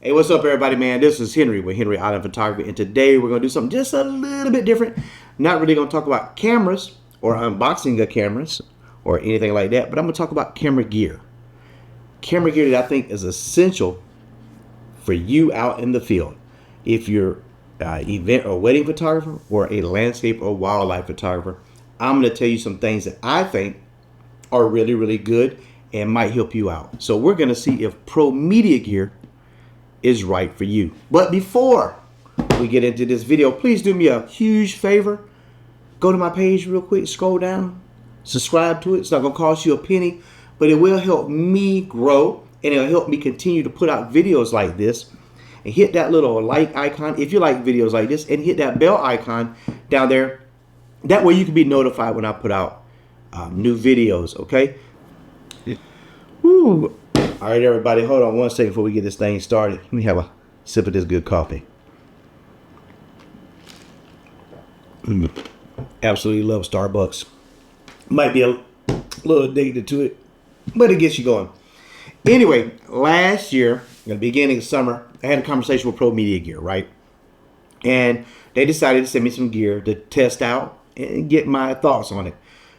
Hey, what's up, everybody, man? This is Henry with Henry Island Photography, and today we're going to do something just a little bit different. Not really going to talk about cameras or unboxing of cameras or anything like that, but I'm going to talk about camera gear. Camera gear that I think is essential for you out in the field. If you're an event or wedding photographer or a landscape or wildlife photographer, I'm going to tell you some things that I think are really, really good and might help you out. So we're going to see if ProMediaGear is right for you. But before we get into this video, please do me a huge favor. Go to my page real quick, scroll down, subscribe to it. It's not going to cost you a penny, but it will help me grow and it'll help me continue to put out videos like this. And hit that little like icon if you like videos like this, and hit that bell icon down there. That way you can be notified when I put out new videos, okay? Woo. All right, everybody, hold on one second before we get this thing started. Let me have a sip of this good coffee. Absolutely love Starbucks. Might be a little addicted to it, but it gets you going. Anyway, last year, in the beginning of summer, I had a conversation with ProMediaGear, right? And they decided to send me some gear to test out and get my thoughts on it.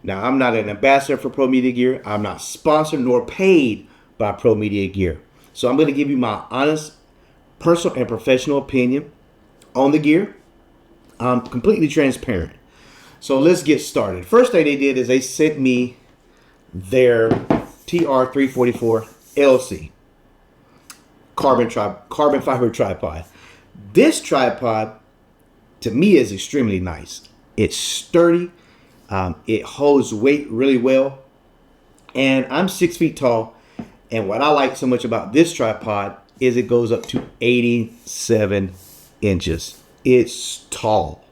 Now, I'm not an ambassador for ProMediaGear. I'm not sponsored nor paid by ProMediaGear. So I'm going to give you my honest, personal, and professional opinion on the gear. I'm completely transparent. So let's get started. First thing they did is they sent me their TR344 LC carbon fiber tripod. This tripod to me is extremely nice. It's sturdy. It holds weight really well. And I'm 6 feet tall. And what I like so much about this tripod is it goes up to 87 inches. It's tall.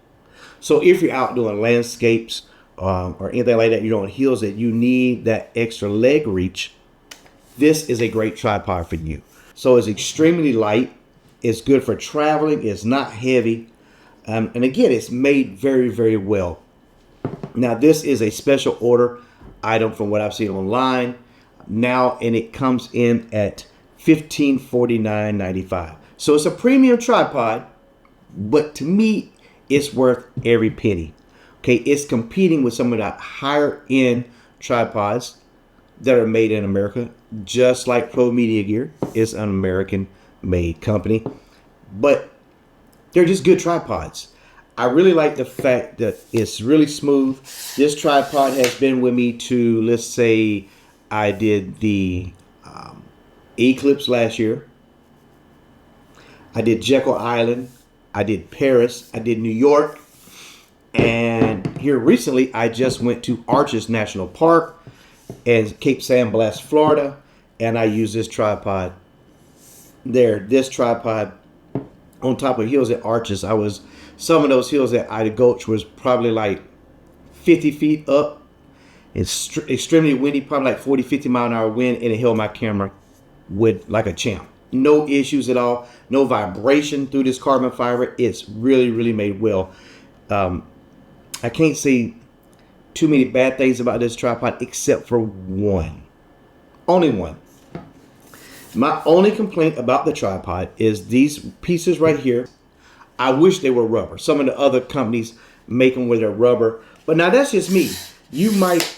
So if you're out doing landscapes or anything like that, you're on hills that you need that extra leg reach, this is a great tripod for you. So it's extremely light. It's good for traveling. It's not heavy. And again, it's made very, very well. Now, this is a special order item from what I've seen online now, and it comes in at $1549.95. So it's a premium tripod, but to me, it's worth every penny. Okay, it's competing with some of the higher end tripods that are made in America, just like ProMediaGear is an American made company, but they're just good tripods. I really like the fact that it's really smooth. This tripod has been with me to, let's say I did the Eclipse last year. I did Jekyll Island. I did Paris. I did New York. And here recently, I just went to Arches National Park and Cape San Blas, Florida. And I use this tripod there. This tripod on top of hills at Arches. Some of those hills at Ida Gulch was probably like 50 feet up. It's extremely windy, probably like 40, 50 mile an hour wind, and it held my camera with like a champ. No issues at all. No vibration through this carbon fiber. It's really, really made well. I can't say too many bad things about this tripod except for one. Only one. My only complaint about the tripod is these pieces right here. I wish they were rubber. Some of the other companies make them with their rubber. But now that's just me. You might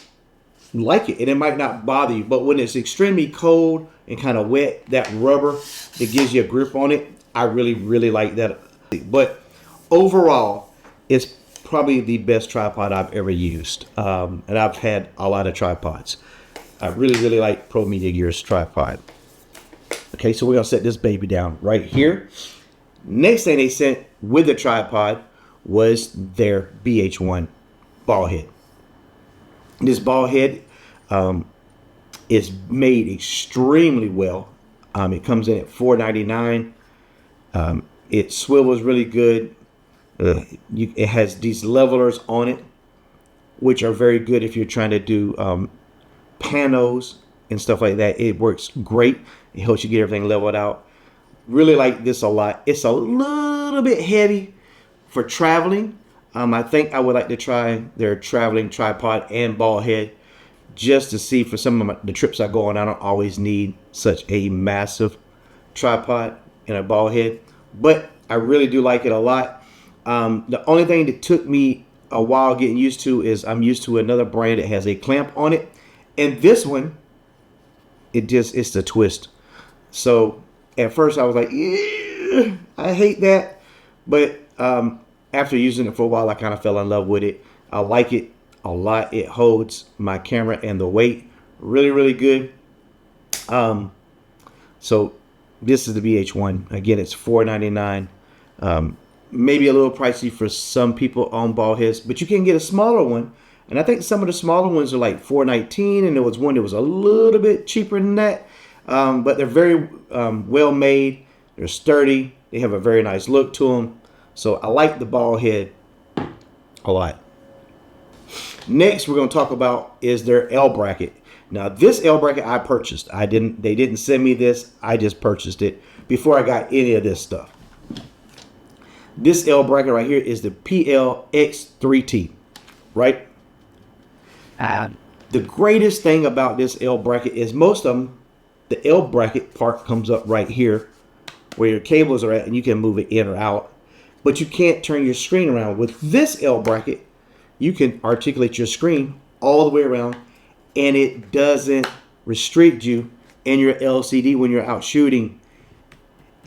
like it and it might not bother you. But when it's extremely cold and kind of wet, that rubber, it gives you a grip on it. I really, really like that. But overall, it's probably the best tripod I've ever used. And I've had a lot of tripods. I really, really like ProMediaGear's tripod. Okay, so we're going to set this baby down right here. Next thing they sent with the tripod was their BH1 ball head. This ball head is made extremely well. It comes in at $4.99. It swivels really good. It has these levelers on it, which are very good if you're trying to do panos and stuff like that. It works great. It helps you get everything leveled out. Really like this a lot. It's a little bit heavy for traveling. I think I would like to try their traveling tripod and ball head just to see for some of the trips I go on. I don't always need such a massive tripod. in a ball head, but I really do like it a lot. The only thing that took me a while getting used to is I'm used to another brand that has a clamp on it, and this one, it's the twist. So at first I was like, yeah, I hate that, but after using it for a while, I kind of fell in love with it. I like it a lot. It holds my camera and the weight really, really good. So this is the VH1. Again, it's $4.99. Maybe a little pricey for some people on ball heads, but you can get a smaller one. And I think some of the smaller ones are like $4.19, and there was one that was a little bit cheaper than that. But they're very well made. They're sturdy. They have a very nice look to them. So I like the ball head a lot. Next, we're going to talk about is their L bracket. Now, this L bracket I purchased. They didn't send me this. I just purchased it before I got any of this stuff. This L bracket right here is the PLX3T, right? The greatest thing about this L bracket is most of them, the L bracket part comes up right here where your cables are at, and you can move it in or out, but you can't turn your screen around. With this L bracket, you can articulate your screen all the way around, and it doesn't restrict you and your LCD when you're out shooting.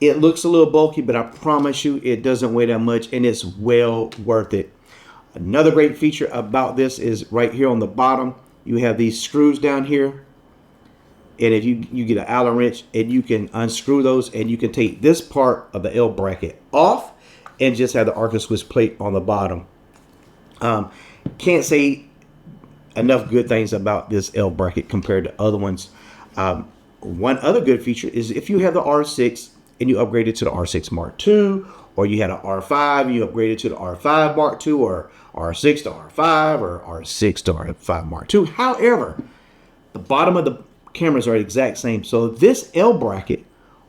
It looks a little bulky, but I promise you it doesn't weigh that much, and it's well worth it. Another great feature about this is right here on the bottom, you have these screws down here. And if you get an Allen wrench, and you can unscrew those, and you can take this part of the L bracket off and just have the Arca Swiss plate on the bottom. Can't say enough good things about this L bracket compared to other ones. One other good feature is if you have the R6 and you upgrade it to the R6 Mark II, or you had an R5 and you upgraded to the R5 Mark II, or R6 to R5, or R6 to R5 Mark II. However, the bottom of the cameras are the exact same. So this L bracket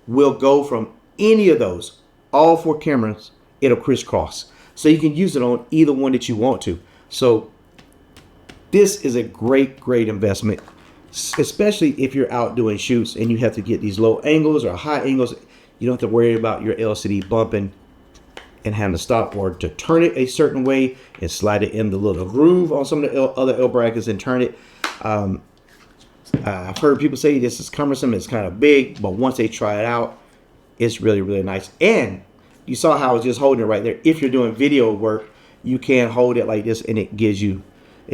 will go from any of those, all four cameras, it'll crisscross. So you can use it on either one that you want to. So this is a great, great investment, especially if you're out doing shoots and you have to get these low angles or high angles. You don't have to worry about your LCD bumping and having to stop or to turn it a certain way and slide it in the little groove on some of the other L brackets and turn it. I've heard people say this is cumbersome, it's kind of big, but once they try it out, it's really, really nice. And you saw how I was just holding it right there. If you're doing video work, you can hold it like this, and it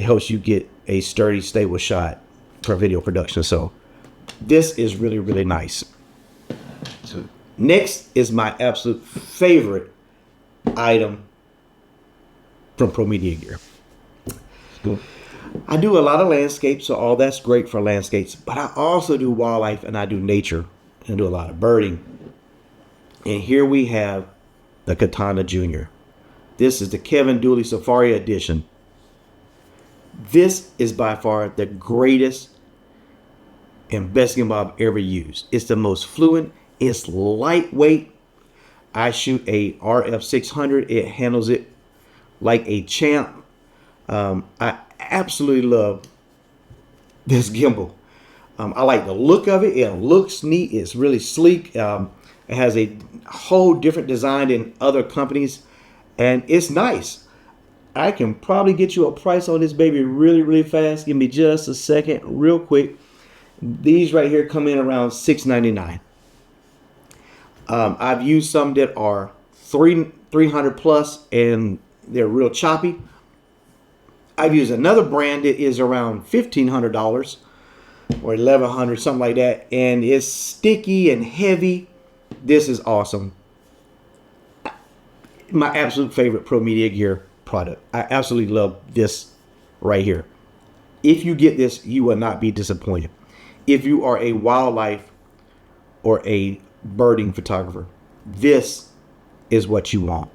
helps you get a sturdy, stable shot for video production. So this is really, really nice. So next is my absolute favorite item from ProMediaGear. Cool. I do a lot of landscapes, so all that's great for landscapes, but I also do wildlife and I do nature and do a lot of birding. And here we have the Katana Jr. This is the Kevin Dooley Safari Edition. This is by far the greatest and best gimbal I've ever used. It's the most fluent. It's lightweight. I shoot a RF600. It handles it like a champ. I absolutely love this gimbal. I like the look of it. It looks neat. It's really sleek. It has a whole different design than other companies, and it's nice. I can probably get you a price on this baby really, really fast. Give me just a second, real quick. These right here come in around $6.99. I've used some that are 300 plus, and they're real choppy. I've used another brand that is around $1,500 or $1,100, something like that, and it's sticky and heavy. This is awesome. My absolute favorite ProMediaGear product. I absolutely love this right here. If you get this, you will not be disappointed. If you are a wildlife or a birding photographer, this is what you want.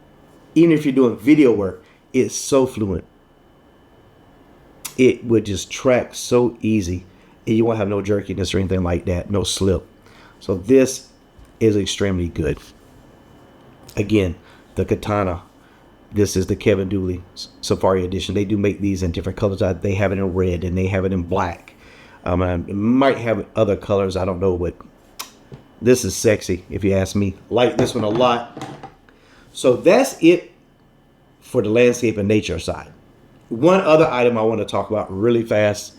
Even if you're doing video work, it's so fluent. It would just track so easy, and you won't have no jerkiness or anything like that, no slip. So this is extremely good. Again, the Katana. This is the Kevin Dooley Safari Edition. They do make these in different colors. They have it in red and they have it in black. It might have other colors. I don't know, but This is sexy, if you ask me. Like this one a lot. So that's it for the landscape and nature side. One other item I want to talk about really fast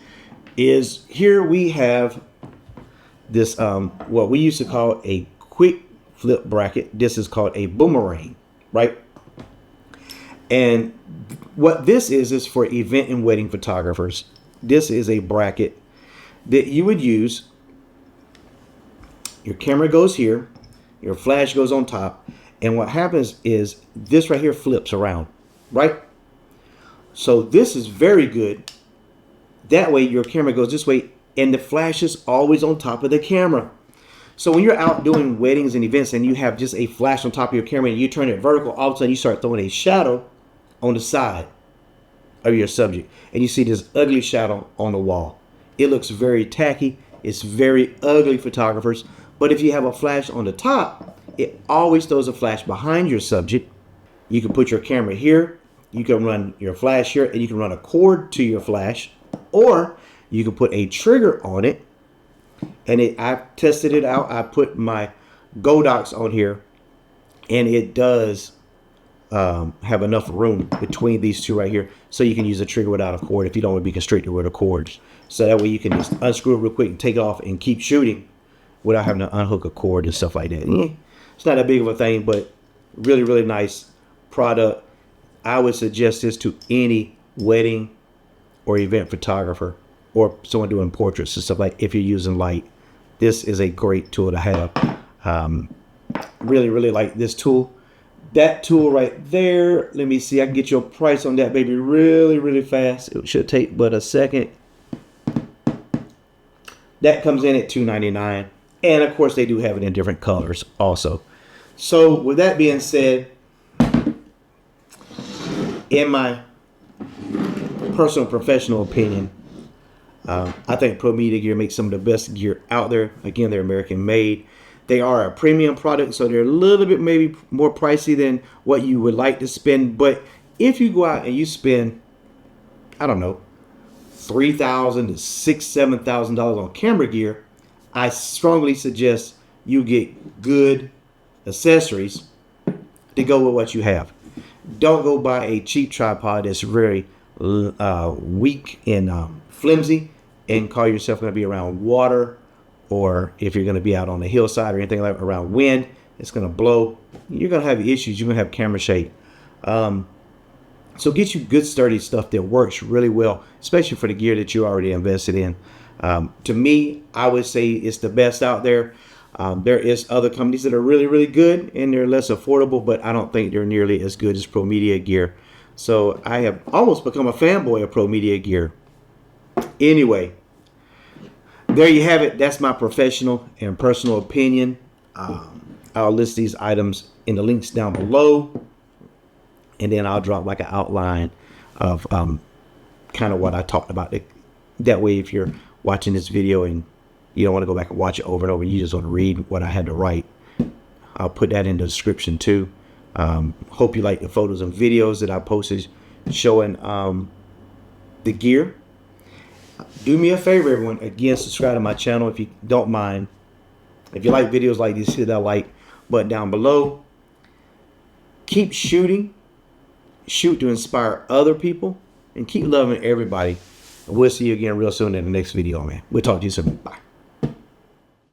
is here we have this what we used to call a quick flip bracket. This is called a boomerang, right? And what this is for event and wedding photographers. This is a bracket that you would use. Your camera goes here, your flash goes on top, and what happens is this right here flips around, right? So this is very good. That way your camera goes this way and the flash is always on top of the camera. So when you're out doing weddings and events and you have just a flash on top of your camera and you turn it vertical, all of a sudden you start throwing a shadow on the side of your subject. And you see this ugly shadow on the wall. It looks very tacky. It's very ugly, photographers. But if you have a flash on the top, it always throws a flash behind your subject. You can put your camera here. You can run your flash here, and you can run a cord to your flash. Or you can put a trigger on it. And I've tested it out. I put my Godox on here, and it does have enough room between these two right here, so you can use a trigger without a cord if you don't want to be constricted with a cord. So that way you can just unscrew it real quick and take it off and keep shooting without having to unhook a cord and stuff like that. Yeah, it's not that big of a thing, but really, really nice product. I would suggest this to any wedding or event photographer or someone doing portraits and stuff like that. If you're using light, this is a great tool to have. Really, really like this tool. That tool right there, let me see, I can get you a price on that baby really, really fast. It should take but a second. That comes in at $2.99. And of course they do have it in different colors also. So with that being said, in my personal professional opinion, I think ProMediaGear makes some of the best gear out there. Again, they're American made. They are a premium product, so they're a little bit maybe more pricey than what you would like to spend. But if you go out and you spend, I don't know, $3,000 to $6,000, $7,000 on camera gear, I strongly suggest you get good accessories to go with what you have. Don't go buy a cheap tripod that's very weak and flimsy and call yourself going to be around water, or if you're going to be out on the hillside or anything like around wind, it's going to blow. You're going to have issues. You're going to have camera shake. So get you good sturdy stuff that works really well, especially for the gear that you already invested in. To me, I would say it's the best out there. There is other companies that are really, really good and they're less affordable, but I don't think they're nearly as good as ProMediaGear. So I have almost become a fanboy of ProMediaGear. Anyway, there you have it. That's my professional and personal opinion. I'll list these items in the links down below, and then I'll drop like an outline of kind of what I talked about. That way, if you're watching this video and you don't want to go back and watch it over and over, you just want to read what I had to write, I'll put that in the description too. Hope you like the photos and videos that I posted showing the gear. Do me a favor, everyone. Again, subscribe to my channel if you don't mind. If you like videos like this, hit that like button down below. Keep shooting. Shoot to inspire other people. And keep loving everybody. And we'll see you again real soon in the next video, man. We'll talk to you soon. Bye.